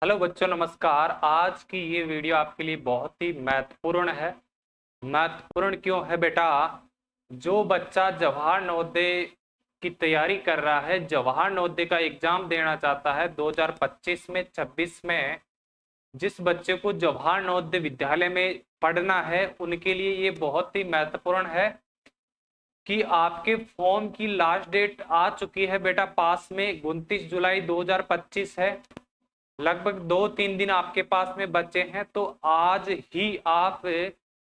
Hello बच्चों, नमस्कार। आज की ये वीडियो आपके लिए बहुत ही महत्वपूर्ण है। महत्वपूर्ण क्यों है बेटा? जो बच्चा जवाहर नवोदय की तैयारी कर रहा है, जवाहर नवोदय का एग्जाम देना चाहता है 2025 में 26 में, जिस बच्चे को जवाहर नवोदय विद्यालय में पढ़ना है उनके लिए ये बहुत ही महत्वपूर्ण है कि आपके फॉर्म की लास्ट डेट आ चुकी है बेटा। पास में 29 जुलाई 2025 है। लगभग 2-3 दिन आपके पास में बचे हैं, तो आज ही आप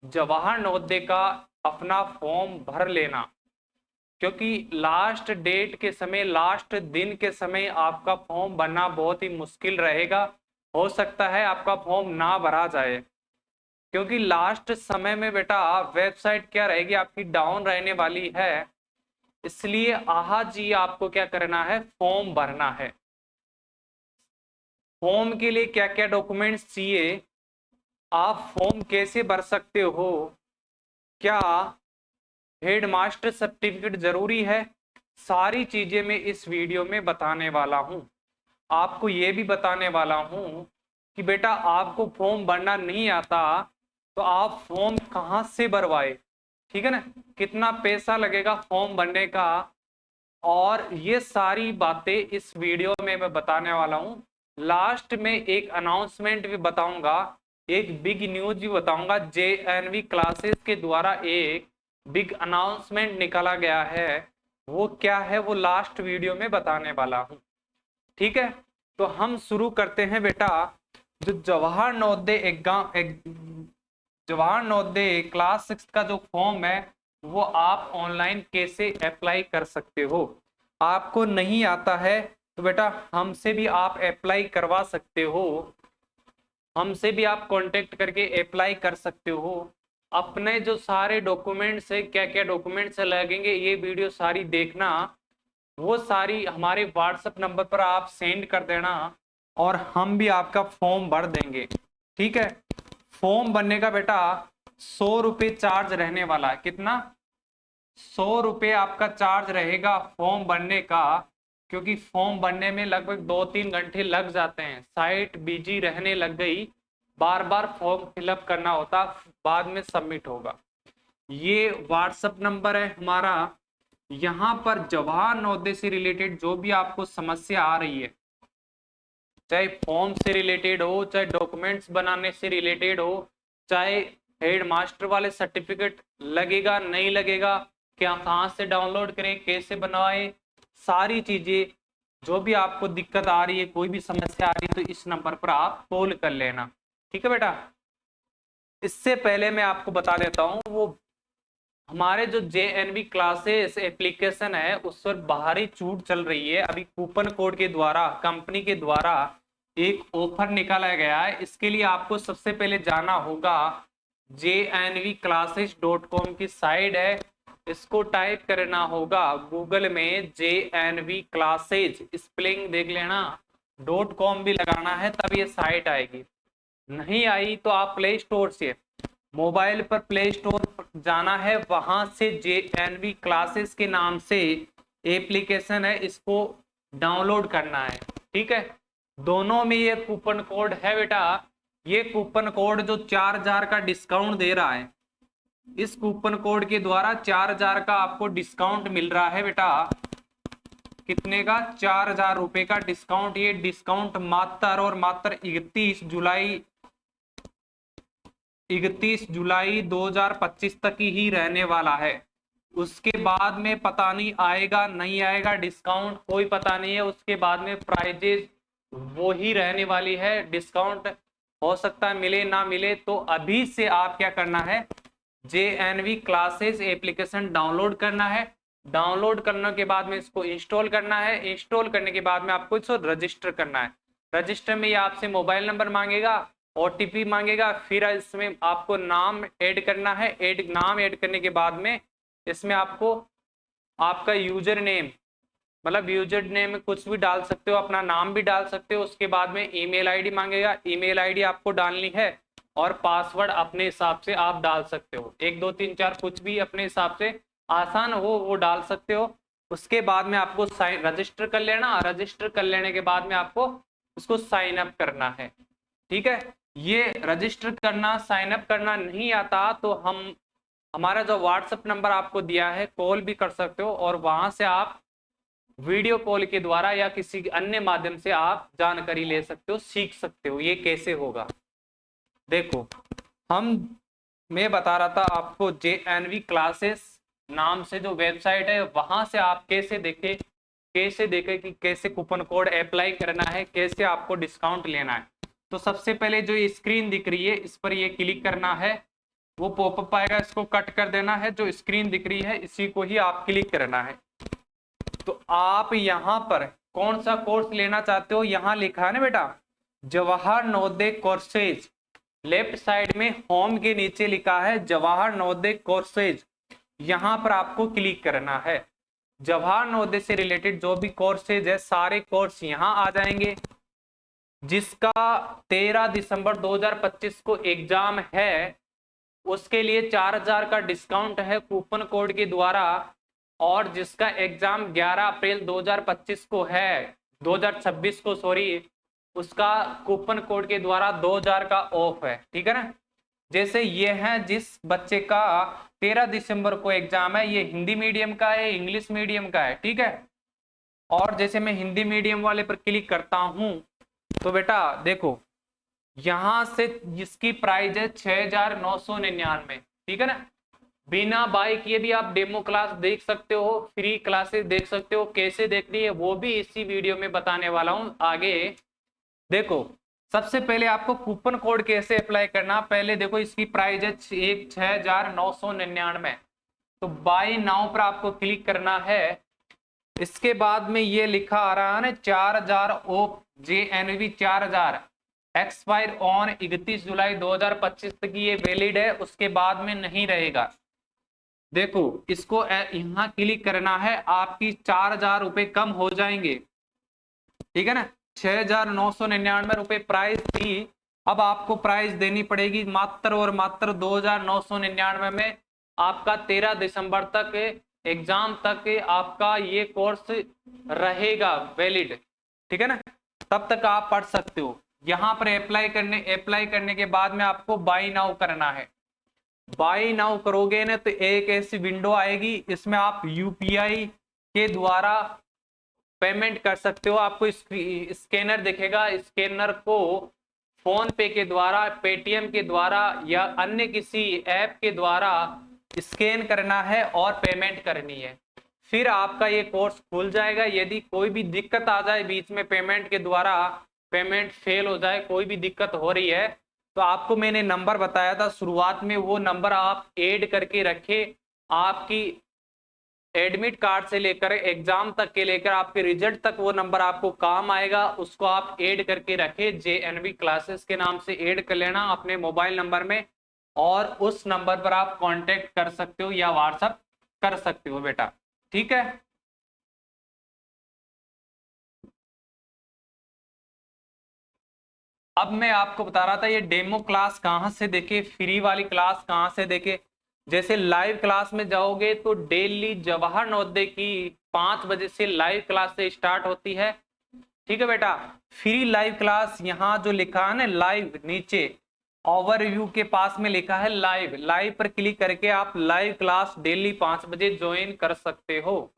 जवाहर नवोदय का अपना फॉर्म भर लेना, क्योंकि लास्ट डेट के समय, लास्ट दिन के समय आपका फॉर्म भरना बहुत ही मुश्किल रहेगा। हो सकता है आपका फॉर्म ना भरा जाए, क्योंकि लास्ट समय में बेटा वेबसाइट क्या रहेगी, आपकी डाउन रहने वाली है। इसलिए आज ही आपको क्या करना है, फॉर्म भरना है। फॉर्म के लिए क्या क्या डॉक्यूमेंट्स चाहिए, आप फॉर्म कैसे भर सकते हो, क्या हेडमास्टर सर्टिफिकेट जरूरी है, सारी चीजें मैं इस वीडियो में बताने वाला हूं। आपको यह भी बताने वाला हूं कि बेटा आपको फॉर्म भरना नहीं आता तो आप फॉर्म कहां से भरवाए, ठीक है ना, कितना पैसा लगेगा फॉर्म भरने का, और ये सारी बातें इस वीडियो में मैं बताने वाला हूं। लास्ट में एक अनाउंसमेंट भी बताऊंगा, एक बिग न्यूज भी बताऊंगा। जेएनवी क्लासेस के द्वारा एक बिग अनाउंसमेंट निकाला गया है, वो क्या है वो लास्ट वीडियो में बताने वाला हूं। ठीक है, तो हम शुरू करते हैं बेटा। जो जवाहर नवोदय जवाहर नवोदय क्लास 6 का जो फॉर्म है वो आप ऑनलाइन कैसे अप्लाई कर सकते हो। आपको नहीं आता है तो बेटा हमसे भी आप अप्लाई करवा सकते हो, हमसे भी आप कांटेक्ट करके अप्लाई कर सकते हो। अपने जो सारे डॉक्यूमेंट्स है, क्या क्या डॉक्यूमेंट्स लगेंगे, ये वीडियो सारी देखना, वो सारी हमारे व्हाट्सएप नंबर पर आप सेंड कर देना और हम भी आपका फॉर्म भर देंगे। ठीक है, फॉर्म भरने का बेटा 100 रुपये चार्ज रहने वाला है। कितना? 100 रुपये आपका चार्ज रहेगा फॉर्म भरने का, क्योंकि फॉर्म भरने में लगभग 2-3 घंटे लग जाते हैं। साइट बिजी रहने लग गई, बार बार फॉर्म फिलअप करना होता, बाद में सबमिट होगा। ये व्हाट्सएप नंबर है हमारा। यहाँ पर जवाहर नवोदय से रिलेटेड जो भी आपको समस्या आ रही है, चाहे फॉर्म से रिलेटेड हो, चाहे डॉक्यूमेंट्स बनाने से रिलेटेड हो, चाहे हेड मास्टर वाले सर्टिफिकेट लगेगा नहीं लगेगा, क्या कहाँ से डाउनलोड करें, कैसे बनवाएं, सारी चीजें जो भी आपको दिक्कत आ रही है, कोई भी समस्या आ रही है, तो इस नंबर पर आप कॉल कर लेना। ठीक है बेटा। इससे पहले मैं आपको बता देता हूँ, वो हमारे जो जेएनवी क्लासेस एप्लीकेशन है उस पर बाहरी छूट चल रही है। अभी कूपन कोड के द्वारा, कंपनी के द्वारा एक ऑफर निकाला गया है। इसके लिए आपको सबसे पहले जाना होगा, JNVclasses.com की साइट है, इसको टाइप करना होगा गूगल में, JNV क्लासेज, स्पेलिंग देख लेना, .com भी लगाना है, तब ये साइट आएगी। नहीं आई तो आप प्ले स्टोर से, मोबाइल पर प्ले स्टोर जाना है, वहां से JNV क्लासेस के नाम से एप्लीकेशन है, इसको डाउनलोड करना है। ठीक है, दोनों में ये कूपन कोड है बेटा। ये कूपन कोड जो 4000 का डिस्काउंट दे रहा है, इस कूपन कोड के द्वारा 4000 का आपको डिस्काउंट मिल रहा है बेटा। कितने का? 4000 रुपए का डिस्काउंट। ये डिस्काउंट मात्र और मात्र 31 जुलाई 2025 तक ही रहने वाला है। उसके बाद में पता नहीं आएगा नहीं आएगा डिस्काउंट, कोई पता नहीं है। उसके बाद में प्राइजेस वो ही रहने वाली है। डिस्काउंट हो सकता है मिले ना मिले, तो अभी से आप क्या करना है, JNV क्लासेस एप्लीकेशन डाउनलोड करना है। डाउनलोड करने के बाद में इसको इंस्टॉल करना है। इंस्टॉल करने के बाद में आपको इसको रजिस्टर करना है। रजिस्टर में ये आपसे मोबाइल नंबर मांगेगा, OTP मांगेगा, फिर इसमें आपको नाम ऐड करना है। नाम ऐड करने के बाद में इसमें आपको आपका यूजर नेम, मतलब यूजर नेम में कुछ भी डाल सकते हो, अपना नाम भी डाल सकते हो। उसके बाद में ईमेल आईडी मांगेगा, ईमेल आईडी आपको डालनी है, और पासवर्ड अपने हिसाब से आप डाल सकते हो, 1 2 3 4 कुछ भी अपने हिसाब से आसान हो वो डाल सकते हो। उसके बाद में आपको साइन रजिस्टर कर लेना। रजिस्टर कर लेने के बाद में आपको उसको साइन अप करना है। ठीक है, ये रजिस्टर करना, साइन अप करना नहीं आता तो हम हमारा जो व्हाट्सएप नंबर आपको दिया है कॉल भी कर सकते हो, और वहां से आप वीडियो कॉल के द्वारा या किसी अन्य माध्यम से आप जानकारी ले सकते हो, सीख सकते हो। ये कैसे होगा देखो, हम मैं बता रहा था आपको, JNV क्लासेस नाम से जो वेबसाइट है वहां से आप कैसे देखे कि कैसे कूपन कोड अप्लाई करना है, कैसे आपको डिस्काउंट लेना है। तो सबसे पहले जो ये स्क्रीन दिख रही है इस पर ये क्लिक करना है, वो पॉपअप आएगा, इसको कट कर देना है। जो स्क्रीन दिख रही है इसी को ही आप क्लिक करना है। तो आप यहाँ पर कौन सा कोर्स लेना चाहते हो, यहाँ लिखा है ना बेटा, Jawahar Navodaya courses. Left side में होम के नीचे लिखा है जवाहर नवोदय कोर्सेज, यहाँ पर आपको क्लिक करना है। जवाहर नवोदय से रिलेटेड जो भी कोर्सेज है सारे कोर्स यहाँ आ जाएंगे। जिसका 13 दिसंबर 2025 को एग्जाम है उसके लिए 4000 का डिस्काउंट है कूपन कोड के द्वारा, और जिसका एग्जाम 11 अप्रैल 2025 को है, 2026 को सॉरी, उसका कूपन कोड के द्वारा 2000 का ऑफ है। ठीक है ना, जैसे ये है जिस बच्चे का 13 दिसंबर को एग्जाम है, ये हिंदी मीडियम का है, इंग्लिश मीडियम का है। ठीक है, और जैसे मैं हिंदी मीडियम वाले पर क्लिक करता हूं तो बेटा देखो यहां से इसकी प्राइस है 6999। ठीक है ना, बिना बाय किए भी आप डेमो क्लास देख सकते हो, फ्री क्लासेस देख सकते हो। कैसे देखनी है वो भी इसी वीडियो में बताने वाला हूं आगे। देखो सबसे पहले आपको कूपन कोड कैसे अप्लाई करना, पहले देखो इसकी प्राइस है 6999। तो बाय नाउ पर आपको क्लिक करना है। इसके बाद में ये लिखा आ रहा है ना 4000 ऑफ JNV 4000, एक्सपायर ऑन 31 जुलाई 2025 तक ये वैलिड है, उसके बाद में नहीं रहेगा। देखो इसको यहाँ क्लिक करना है, आपकी 4000 रुपए कम हो जाएंगे। ठीक है ना, 6999 रुपए प्राइस थी, अब आपको प्राइस देनी पड़ेगी मात्र और मात्र 2999 में। आपका 13 दिसंबर तक एग्जाम तक आपका ये कोर्स रहेगा वैलिड। ठीक है ना, तब तक आप पढ़ सकते हो। यहाँ पर अप्लाई करने के बाद में आपको बाय नाउ करना है। बाय नाउ करोगे ना तो एक ऐसी विंडो आएगी, इसमें आप UPI के द्वारा पेमेंट कर सकते हो। आपको स्कैनर दिखेगा, स्कैनर को फोन पे के द्वारा, पेटीएम के द्वारा या अन्य किसी ऐप के द्वारा स्कैन करना है और पेमेंट करनी है। फिर आपका ये कोर्स खुल जाएगा। यदि कोई भी दिक्कत आ जाए बीच में, पेमेंट के द्वारा पेमेंट फेल हो जाए, कोई भी दिक्कत हो रही है, तो आपको मैंने नंबर बताया था शुरुआत में, वो नंबर आप ऐड करके रखे। आपकी एडमिट कार्ड से लेकर एग्जाम तक के लेकर आपके रिजल्ट तक वो नंबर आपको काम आएगा, उसको आप ऐड करके रखे। JNV क्लासेस के नाम से ऐड कर लेना अपने मोबाइल नंबर में, और उस नंबर पर आप कांटेक्ट कर सकते हो या व्हाट्सएप कर सकते हो बेटा। ठीक है, अब मैं आपको बता रहा था ये डेमो क्लास कहाँ से देखे, फ्री वाली क्लास कहाँ से देखे। जैसे लाइव क्लास में जाओगे तो डेली जवाहर नवोदय की 5 बजे से लाइव क्लास से स्टार्ट होती है। ठीक है बेटा, फ्री लाइव क्लास यहाँ जो लिखा है ना लाइव, नीचे ओवरव्यू के पास में लिखा है लाइव, लाइव पर क्लिक करके आप लाइव क्लास डेली 5 बजे ज्वाइन कर सकते हो।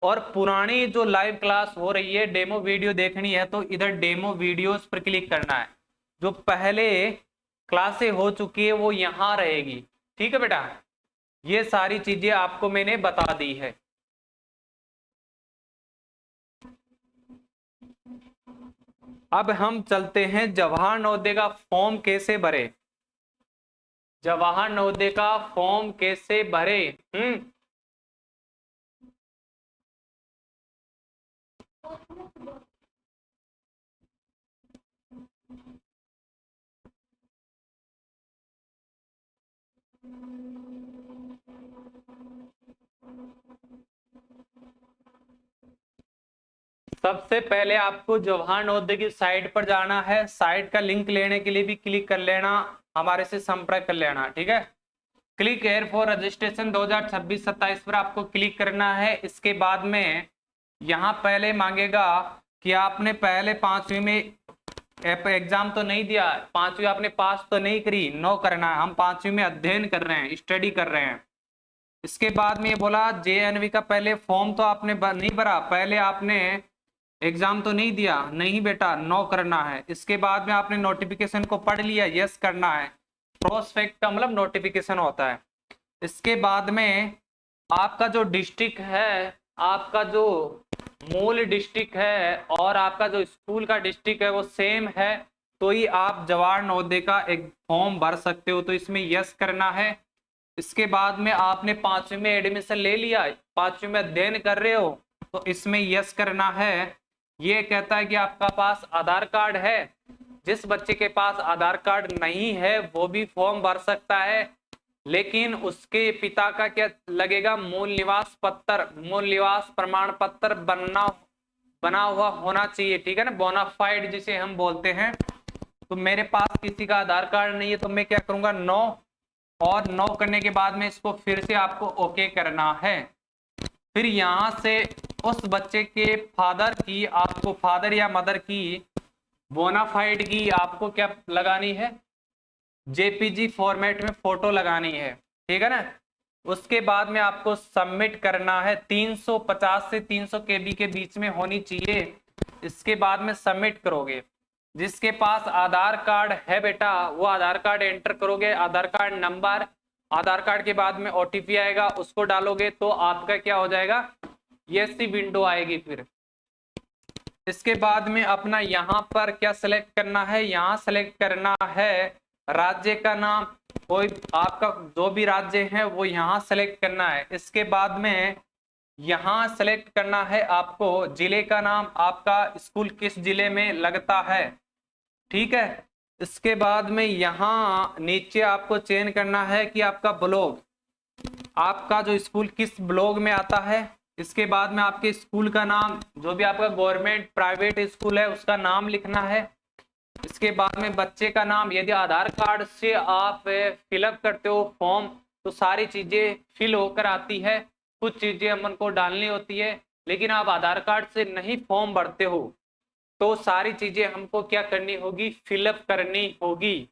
और पुरानी जो लाइव क्लास हो रही है, डेमो वीडियो देखनी है तो इधर डेमो वीडियोस पर क्लिक करना है। जो पहले क्लासें हो चुकी है वो यहाँ रहेगी। ठीक है बेटा, ये सारी चीजें आपको मैंने बता दी है। अब हम चलते हैं जवाहर नवोदय का फॉर्म कैसे भरे। जवाहर नवोदय का फॉर्म कैसे भरे? सबसे पहले आपको जवाहर नवोदय की साइट पर जाना है। साइट का लिंक लेने के लिए भी क्लिक कर लेना, हमारे से संपर्क कर लेना। ठीक है, क्लिक हेयर फॉर रजिस्ट्रेशन 2026-27 पर आपको क्लिक करना है। इसके बाद में यहाँ पहले मांगेगा कि आपने पहले 5वीं में एग्जाम तो नहीं दिया, 5वीं आपने पास तो नहीं करी, नो करना है, हम 5वीं में अध्ययन कर रहे हैं, स्टडी कर रहे हैं। इसके बाद में ये बोला जेएनवी का पहले फॉर्म तो आपने नहीं भरा, पहले आपने एग्जाम तो नहीं दिया, नहीं बेटा नो करना है। इसके बाद में आपने नोटिफिकेशन को पढ़ लिया, यस करना है। प्रोस्पेक्ट का मतलब नोटिफिकेशन होता है। इसके बाद में आपका जो डिस्ट्रिक्ट है, आपका जो मूल डिस्ट्रिक्ट है और आपका जो स्कूल का डिस्ट्रिक्ट है वो सेम है, तो ही आप जवाहर नवोदय का एक फॉर्म भर सकते हो, तो इसमें यस करना है। इसके बाद में आपने 5वीं में एडमिशन ले लिया, 5वीं में अध्ययन कर रहे हो, तो इसमें यस करना है। ये कहता है कि आपका पास आधार कार्ड है, जिस बच्चे के पास आधार कार्ड नहीं है वो भी फॉर्म भर सकता है, लेकिन उसके पिता का क्या लगेगा, मूल निवास पत्र, मूल निवास प्रमाण पत्र बना हुआ होना चाहिए, ठीक है ना, बोनाफाइड जिसे हम बोलते हैं। तो मेरे पास किसी का आधार कार्ड नहीं है, तो मैं क्या करूंगा, नो, और नो करने के बाद में इसको फिर से आपको ओके करना है। फिर यहां से उस बच्चे के फादर की, आपको फादर या मदर की बोनाफाइड की आपको क्या लगानी है, जेपीजी फॉर्मेट में फोटो लगानी है, ठीक है ना। उसके बाद में आपको सबमिट करना है, 350 से 300 केबी के बीच में होनी चाहिए। इसके बाद में सबमिट करोगे। जिसके पास आधार कार्ड है बेटा वो आधार कार्ड एंटर करोगे, आधार कार्ड नंबर, आधार कार्ड के बाद में ओटीपी आएगा, उसको डालोगे तो आपका क्या हो जाएगा, ये सी विंडो आएगी। फिर इसके बाद में अपना यहाँ पर क्या सेलेक्ट करना है, यहाँ सेलेक्ट करना है राज्य का नाम, कोई आपका जो भी राज्य है वो यहाँ सेलेक्ट करना है। इसके बाद में यहाँ सेलेक्ट करना है आपको जिले का नाम, आपका स्कूल किस जिले में लगता है, ठीक है। इसके बाद में यहाँ नीचे आपको चयन करना है कि आपका ब्लॉक, आपका जो स्कूल किस ब्लॉक में आता है। इसके बाद में आपके स्कूल का नाम, जो भी आपका गवर्नमेंट प्राइवेट स्कूल है उसका नाम लिखना है। इसके बाद में बच्चे का नाम, यदि आधार कार्ड से आप फिलअप करते हो फॉर्म तो सारी चीजें फिल होकर आती है, कुछ चीजें हमन को डालनी होती है, लेकिन आप आधार कार्ड से नहीं फॉर्म भरते हो तो सारी चीजें हमको क्या करनी होगी, फिलअप करनी होगी।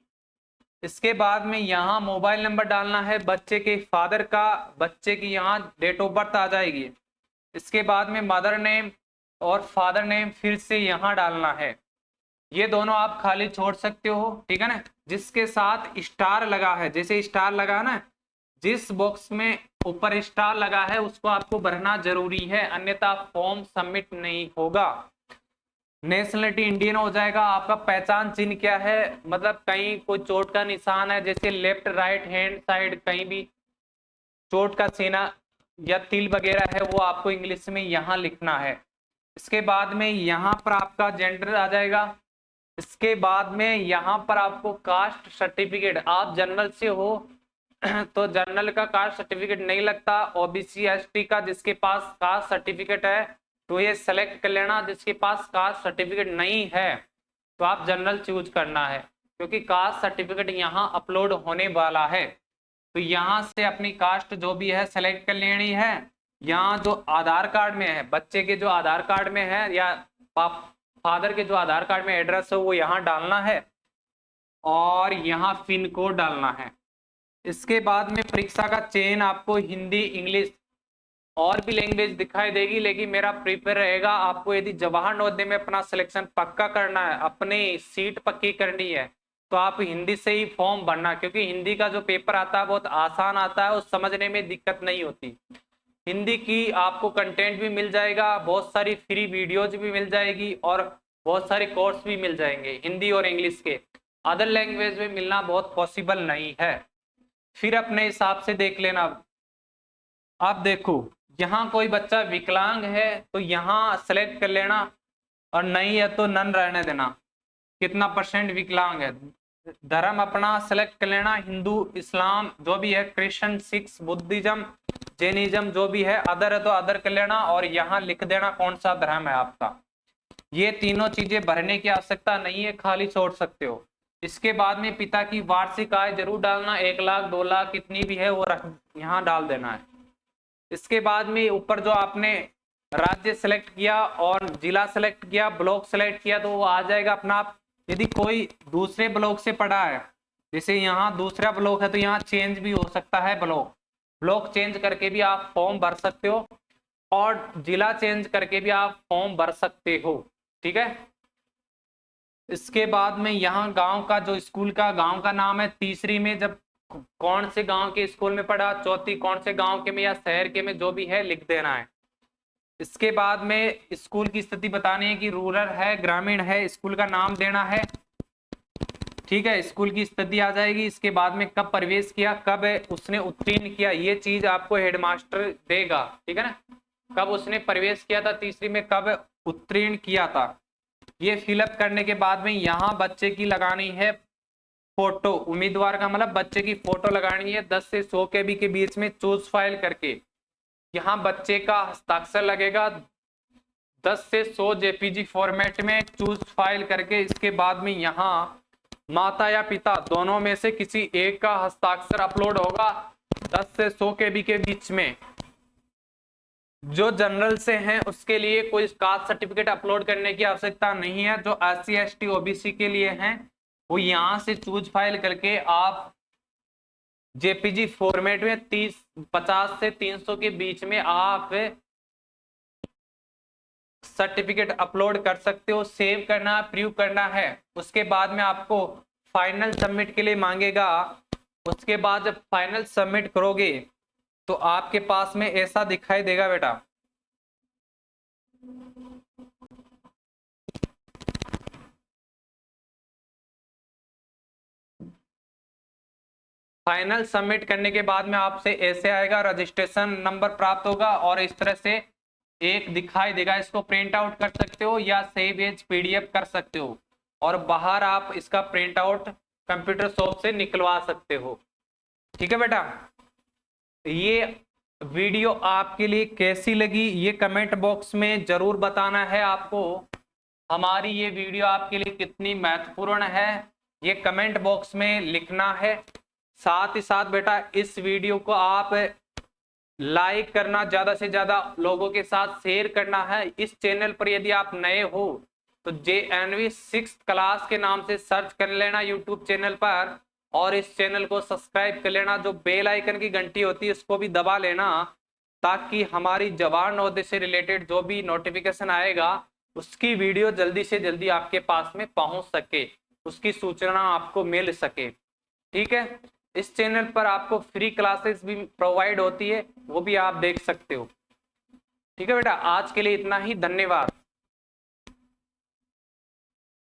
इसके बाद में यहाँ मोबाइल नंबर डालना है बच्चे के फादर का, बच्चे की यहाँ डेट ऑफ बर्थ आ जाएगी। इसके बाद में मदर नेम और फादर नेम फिर से यहाँ डालना है, ये दोनों आप खाली छोड़ सकते हो, ठीक है ना। जिसके साथ स्टार लगा है, जैसे स्टार लगा ना, जिस बॉक्स में ऊपर स्टार लगा है उसको आपको भरना जरूरी है, अन्यथा फॉर्म सबमिट नहीं होगा। नेशनलिटी इंडियन हो जाएगा। आपका पहचान चिन्ह क्या है, मतलब कहीं कोई चोट का निशान है, जैसे लेफ्ट राइट हैंड साइड कहीं भी चोट का चिन्ह या तिल वगैरह है वो आपको इंग्लिश में यहाँ लिखना है। इसके बाद में यहाँ पर आपका जेंडर आ जाएगा। इसके बाद में यहाँ पर आपको कास्ट सर्टिफिकेट, आप जनरल से हो तो जनरल का कास्ट सर्टिफिकेट नहीं लगता, ओबीसी एसटी का जिसके पास कास्ट सर्टिफिकेट है तो ये सेलेक्ट कर लेना, जिसके पास कास्ट सर्टिफिकेट नहीं है तो आप जनरल चूज करना है, क्योंकि कास्ट सर्टिफिकेट यहाँ अपलोड होने वाला है। तो यहाँ से अपनी कास्ट जो भी है सेलेक्ट कर लेनी है। यहाँ जो आधार कार्ड में है, बच्चे के जो आधार कार्ड में है या फादर के जो आधार कार्ड में एड्रेस है वो यहाँ डालना है और यहाँ पिन कोड डालना है। इसके बाद में परीक्षा का चयन आपको हिंदी, इंग्लिश और भी लैंग्वेज दिखाई देगी, लेकिन मेरा प्रीफर रहेगा आपको यदि जवाहर नवोदय में अपना सिलेक्शन पक्का करना है, अपनी सीट पक्की करनी है तो आप हिंदी से ही फॉर्म भरना, क्योंकि हिंदी का जो पेपर आता है बहुत आसान आता है और समझने में दिक्कत नहीं होती। हिंदी की आपको कंटेंट भी मिल जाएगा, बहुत सारी फ्री वीडियोज भी मिल जाएगी और बहुत सारे कोर्स भी मिल जाएंगे हिंदी और इंग्लिश के। अदर लैंग्वेज में मिलना बहुत पॉसिबल नहीं है, फिर अपने हिसाब से देख लेना। आप देखो यहाँ कोई बच्चा विकलांग है तो यहाँ सेलेक्ट कर लेना और नहीं है तो नन रहने देना, कितना परसेंट विकलांग है। धर्म अपना सेलेक्ट कर लेना, हिंदू, इस्लाम जो भी है, क्रिश्चियन, सिख, बुद्धिज्म, जैनिज्म जो भी है, अदर है तो अदर कर लेना और यहाँ लिख देना कौन सा धर्म है आपका। ये तीनों चीजें भरने की आवश्यकता नहीं है, खाली छोड़ सकते हो। इसके बाद में पिता की वार्षिक आय जरूर डालना, 1 लाख 2 लाख कितनी भी है वो यहाँ डाल देना है। इसके बाद में ऊपर जो आपने राज्य सेलेक्ट किया और जिला सेलेक्ट किया, ब्लॉक सेलेक्ट किया, तो वो आ जाएगा अपना आप। यदि कोई दूसरे ब्लॉक से पढ़ा है, जैसे यहाँ दूसरा ब्लॉक है तो यहाँ चेंज भी हो सकता है, ब्लॉक ब्लॉक चेंज करके भी आप फॉर्म भर सकते हो और जिला चेंज करके भी आप फॉर्म भर सकते हो। ठीक है, इसके बाद में यहाँ गांव का जो स्कूल का गांव का नाम है, तीसरी में जब कौन से गांव के स्कूल में पढ़ा, चौथी कौन से गांव के में या शहर के में, जो भी है लिख देना है। इसके बाद में स्कूल की स्थिति बतानी है कि रूरल है, ग्रामीण है, स्कूल का नाम देना है। ठीक है, स्कूल की स्थिति आ जाएगी। इसके बाद में कब प्रवेश किया, कब उसने उत्तीर्ण किया, ये चीज आपको हेडमास्टर देगा। ठीक है ना, कब उसने प्रवेश किया था तीसरी में, कब उत्तीर्ण किया था, ये फिलअप करने के बाद में यहाँ बच्चे की लगानी है फोटो। उम्मीदवार का मतलब बच्चे की फोटो लगानी है 10 से 100 KB के बीच में चूज फाइल करके। यहाँ बच्चे का हस्ताक्षर लगेगा 10 से 100 JPG फॉर्मेट में चूज फाइल करके। इसके बाद में यहाँ माता या पिता दोनों में से किसी एक का हस्ताक्षर अपलोड होगा 10 से 100 KB के बीच में। जो जनरल से हैं उसके लिए कोई कास्ट सर्टिफिकेट अपलोड करने की आवश्यकता नहीं है। जो SC ST OBC के लिए हैं वो यहाँ से चूज फाइल करके आप JPG फॉर्मेट में 50 से 300 के बीच में आप सर्टिफिकेट अपलोड कर सकते हो। सेव करना, प्रूव करना है। उसके बाद में आपको फाइनल सबमिट के लिए मांगेगा। उसके बाद जब फाइनल सबमिट करोगे तो आपके पास में ऐसा दिखाई देगा बेटा। फाइनल सबमिट करने के बाद में आपसे ऐसे आएगा, रजिस्ट्रेशन नंबर प्राप्त होगा और इस तरह से एक दिखाई देगा। इसको प्रिंट आउट कर सकते हो या सेव एज PDF कर सकते हो और बाहर आप इसका प्रिंट आउट कंप्यूटर शॉप से निकलवा सकते हो। ठीक है बेटा, ये वीडियो आपके लिए कैसी लगी ये कमेंट बॉक्स में जरूर बताना है आपको। हमारी ये वीडियो आपके लिए कितनी महत्वपूर्ण है ये कमेंट बॉक्स में लिखना है। साथ ही साथ बेटा इस वीडियो को आप लाइक करना, ज्यादा से ज्यादा लोगों के साथ शेयर करना है। इस चैनल पर यदि आप नए हो तो JNV 6th क्लास के नाम से सर्च कर लेना यूट्यूब चैनल पर और इस चैनल को सब्सक्राइब कर लेना। जो बेल आइकन की घंटी होती है उसको भी दबा लेना ताकि हमारी जवान नवोदय से रिलेटेड जो भी नोटिफिकेशन आएगा उसकी वीडियो जल्दी से जल्दी आपके पास में पहुंच सके, उसकी सूचना आपको मिल सके। ठीक है, इस चैनल पर आपको फ्री क्लासेस भी प्रोवाइड होती है, वो भी आप देख सकते हो। ठीक है बेटा, आज के लिए इतना ही, धन्यवाद।